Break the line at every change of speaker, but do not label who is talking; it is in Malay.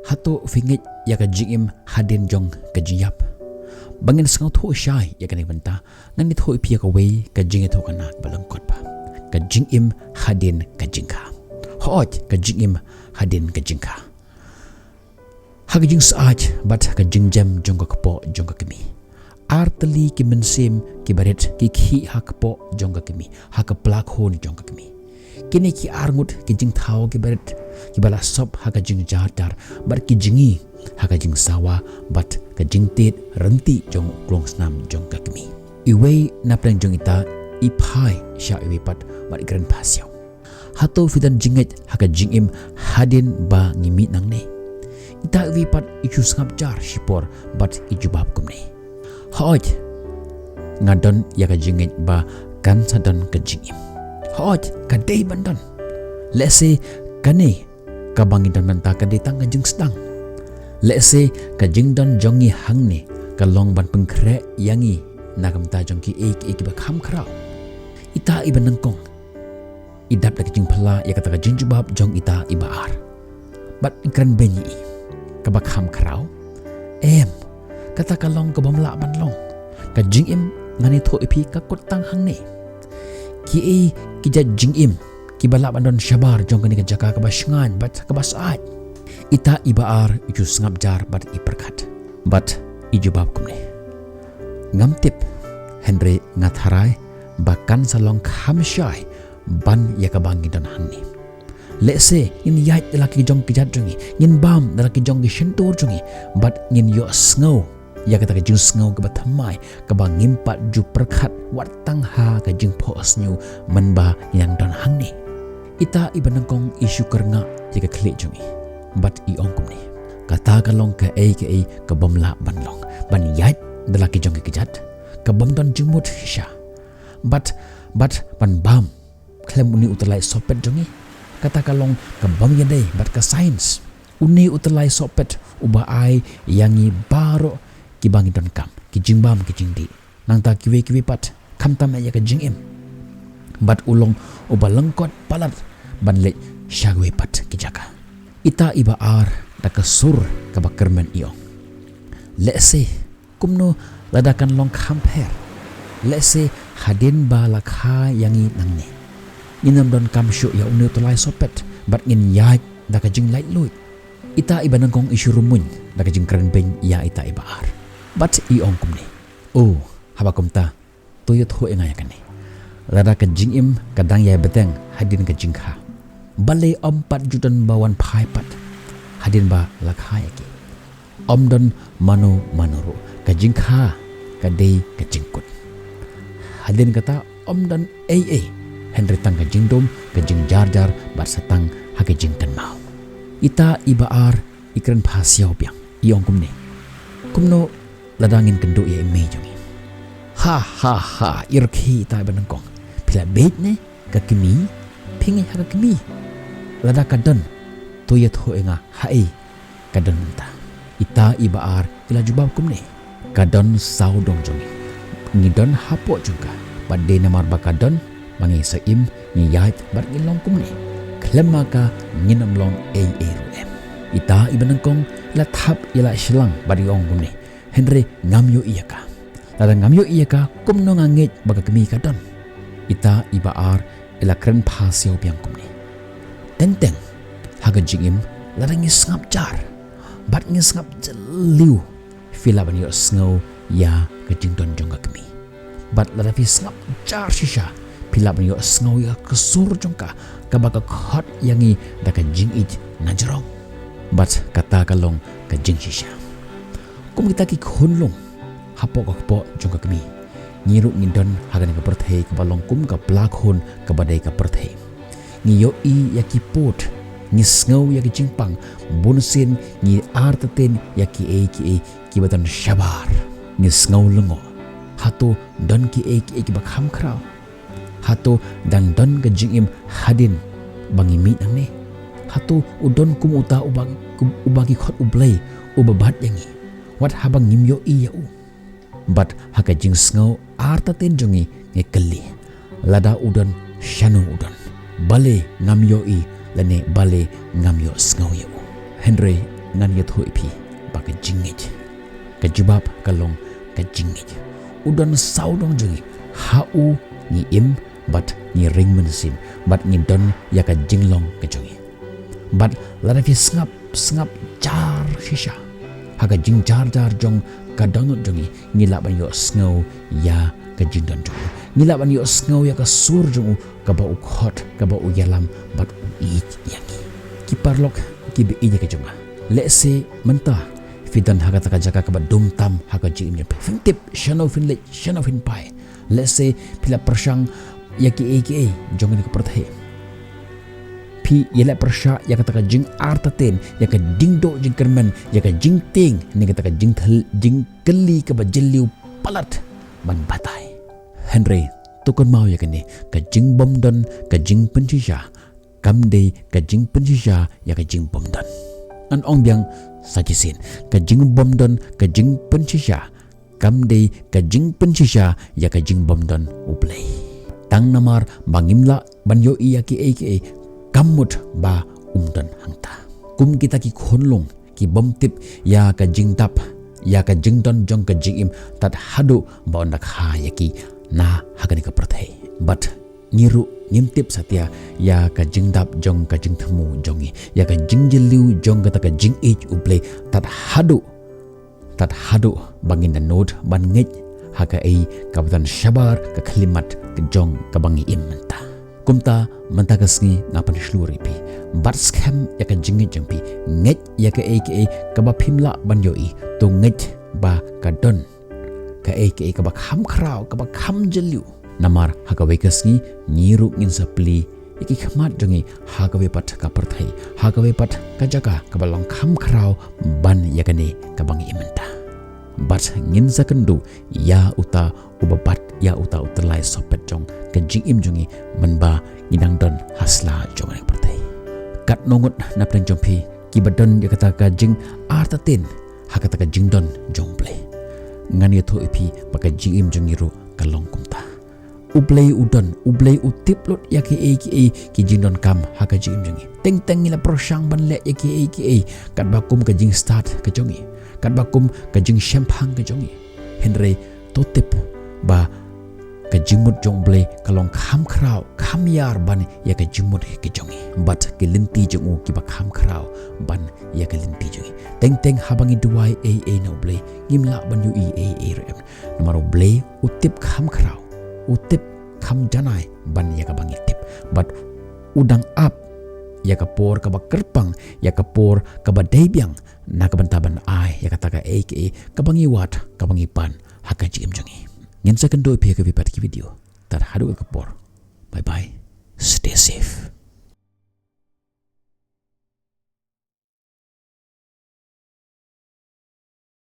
Hato fingit ya ka jingim hadein jong ka jingiap. Bangin sngew tho shai ya ka ni bynta ngan ni tho ipia ka wei ka jingiathuhkhana balangkot pa. Ka jingim hadein ka jingha. Hoj ka jingim hadein ka jingha. Ha ka jing saaj bat ka jingjam jong ka kpo jong ka kemi. Arteli ki mynsim ki baret ki khi ha kpo jong ka kemi. Ha ka plak hon jong ka kemi. Kini ki arngut ki jing thau ki baret ki bala sop ha ka jing jardar bar ki jingi ha ka jing sawa bat ka jing tit renti jong klong snam jong ka kemi. Iwe naplang jong ita ipai sha iwe pat bar ikran pasyaw. Hato fidan jinget ha ka jingim hadein ba ngimi nang ne. Ita iwe pat ichu sngap jar shipor bat ijubab kumne. Hoj ngadon ya ka jinget ba kan sadon ka jingim. Hoj ka dei bandon. Lese kane ka bangidon mynta ka dei tang ka jing sedang. Lese ka jingdon jongi hangne ka long ban pengkre yangi nakamta jongki ek ba kham khrau. Ita iba nangkong. Idap lagi jing pala ya kata ka jingjubab jong ita iba ar. Bat ikran benyi ka ba kham khrau. Kata ka long ka bamla ban long. Ka jingim ngani tho ipi ka kotang hangne. Ki jingim ki balak bandon syabar jong kani ka jaka ka basngan bat ka basat. Ita ibaar iju sngap jar bat iperkat bat ijubab kumne. Ngamtip Henry ngatharai bakan salong khamsyai ban ya ka bangi don hanni. Lese in yait laki jong ki jat jongi ngin bam laki jong ki shentur jongi bat ngin yo sngew ya kata ka jing sngew ka bathamai ka ba ngimpat ju perkat wat tang ha ka jing pho sngew manba yang don hangne. Ita iba nangkong isu kernga ya ka klet jongi bat i ongkum ni. Kata ka long ka ka bamla ban long ban yait laki jong ki jat ka bam don jingmut hisha bat ban bam klem uni utalai sopet jongi. Kata ka long ka bam yadai bat ka science uni utalai sopet uba ai yangi baro ki bangi don kam ki jingbam ki jingdi nang ta kiwe pat kam tam ya ka jingim bat ulong uba lengkot palat ban le shagwe pat ki jaka. Ita iba ar da ka sur ka bakermen iong. Lese kumno ladakan long kamper. Lese hadein ba lakha yangi nangne. Ninam don kam syu ya unu tolai sopet bat ngin yait da ka jing light luit. Ita iba nangkong isu rumun da ka jing keren ben ya ita iba ar. Bat iong kumne. Habakum ta tuyut ho engaya kane. Lada ka jingim kadang ya beteng hadein ka jingha. Balai 4 judan bawan phaipat hadein ba lakha yaki. Don mano manuru ka jingha ka dei ka jingkut. Hadein kata don Henry tang ka jingdom ka jing jar bar satang ha ka jingkan mau. Ita iba ar ikran phasiaw piang iong kumno ladangin kendo ya ime jongi. Ha irki ita iba nangkong pila bait ne ka kemi pingi ha ka kemi. Lada kadon tuyat ho enga hai kadon mynta. Ita iba ar ila jubab kumne kadon saudong jongi ngidon hapo juga badde namar bakadon mangi saim ni yait bar ngilong kumne klema ka nginam long ruem. Ita iba nangkong ila thap ila shilang bar yong kumne Henry ngamyo iyaka. Lada ngamyo iyaka kumno ngeit baga kemi kadon. Ita iba ar ila kren phasyaw piang kumne. Tenteng haga jingim lada ngi sngap jar bat ngi sngap jeliu fila ban yo sngew ya ka jingdon jong ka kemi bat lada fi sngap jar shisha fila ban yo sngew ya kesur jong ka baga khot yangi da ka jingit najrong bat kata kalong ka jingshisha. Kum kita ki khunlong hapo jong ka kemi ngiru ngindon haga ni ka perthei ka balong kum ka plak hon ka badai ka perthei. Ni yo ya ki pot ni sngew ya ki jingpang bunsin ni artaten ya ki ki baton shabar ni sngew lengo hato don ki ba kham khrau hato dan don ka jingim hadein bangi mi nang ne hato udon kum uta ubagi khot U Blei ubabat yangi wat habang ngim yo ya u bat haka jing sngew artaten jongi ngekeli lada udon shanu udon bale ngamyo lane bale ngamyo sngew. Henry ngan ya tho ipi ba ka jingit ka jibab kalong ka jingit udon saudong jungi hau ni im bat ni ringmensim bat ni don ya ka jinglong ka jungi bat lada fi sngap jar shisha haga jing jar jong ka donut jungi ngila ban yo sngew ya ka jindon jong ngila ban yo sngew ya ka sur jong ka ba ukhot ka ba u yalam bat u ich yangi ki paralok ki baieid ka jonga let's say mynta fidan haga taka jaka ka ba dum tam haga jingim fin tip shano fin le shano fin pai let's say pila persang ya ki aka jong ni ka perthai pi yela persha ya kata ka jing artaten ya ka dingdo jing kermen ya ka jing ting ni kata ka jing keli ka ba jeliu palat ban batai Henry tukon mau ya kini ka jing bomdon ka jing jingshisha kamde ka jing jingshisha ya ka jing bomdon an ong biang sajisin ka jing bomdon ka jing jingshisha kamde ka jing jingshisha ya ka jing bomdon U Blei tang namar bangimla banyo iya ki aka kamut ba umdan hangta kum kita ki khonlong ki bomtip ya ka jingtap ya ka jingdon jong ka jingim tat hadu ba ondak ha ya ki na hagani ka prathai but niru nimtip satya ya ka jingdap jong ka jingthamu jongi ya ka jingjeliu jong ka ka jingich U Blei tat hadu bangin na node ban ngeit haka ei kabatan shabar ka khlimat ka jong ka bangi imenta kumta mynta ka sngi napan shluri pi bat scam ya ka jingit jengpi ngeit ya ka aka ka ba phimla ban yoi to ngeit ba ka don ka aka ka ba kham khrau ka ba kham jeliu namar haka we ka sngi niru ngin sapli iki khmat jongi haka we pat ka perthai haka we pat ka jaka ka ba long kham khrau ban ya ka ne ka bangi imenta bat ngin sakendu ya uta ubabat ya uta uterlai sopet jong ka jingim jongi menba ngidang don hasla jong ni pertai kat nongut na plan jompi ki badon ya kata ka jing artatin ha kata ka jing don jong Blei ngan ya tho ipi baka jingim jongi ru kalong kumta U Blei udon U Blei utip lot ya ki ki jing don kam ha ka jingim jongi teng teng ila prosang ban le ya ki kat bakum ka jing start ka jongi kat bakum ka jing shaphang ka jongi Henry totip ba ka jingmut jong Blei kalong kham khrau kham yar ban ya ka jingmut ke jongi but ke linti jongu ki ba kham khrau ban ya ka linti jongi teng teng habangi duai no Blei ngimla ban yu rem namaro Blei utip kham khrau utip kham janai ban ya ka bangi tip but udang up ya ka por ka ba kerpang ya ka por ka ba deibyang na ka bantaban ai ya kata ka aka ka bangi wat ka bangi pan haka jingim jongi ngin second do pia ka vipat ki video tar hadu ka por bye bye stay safe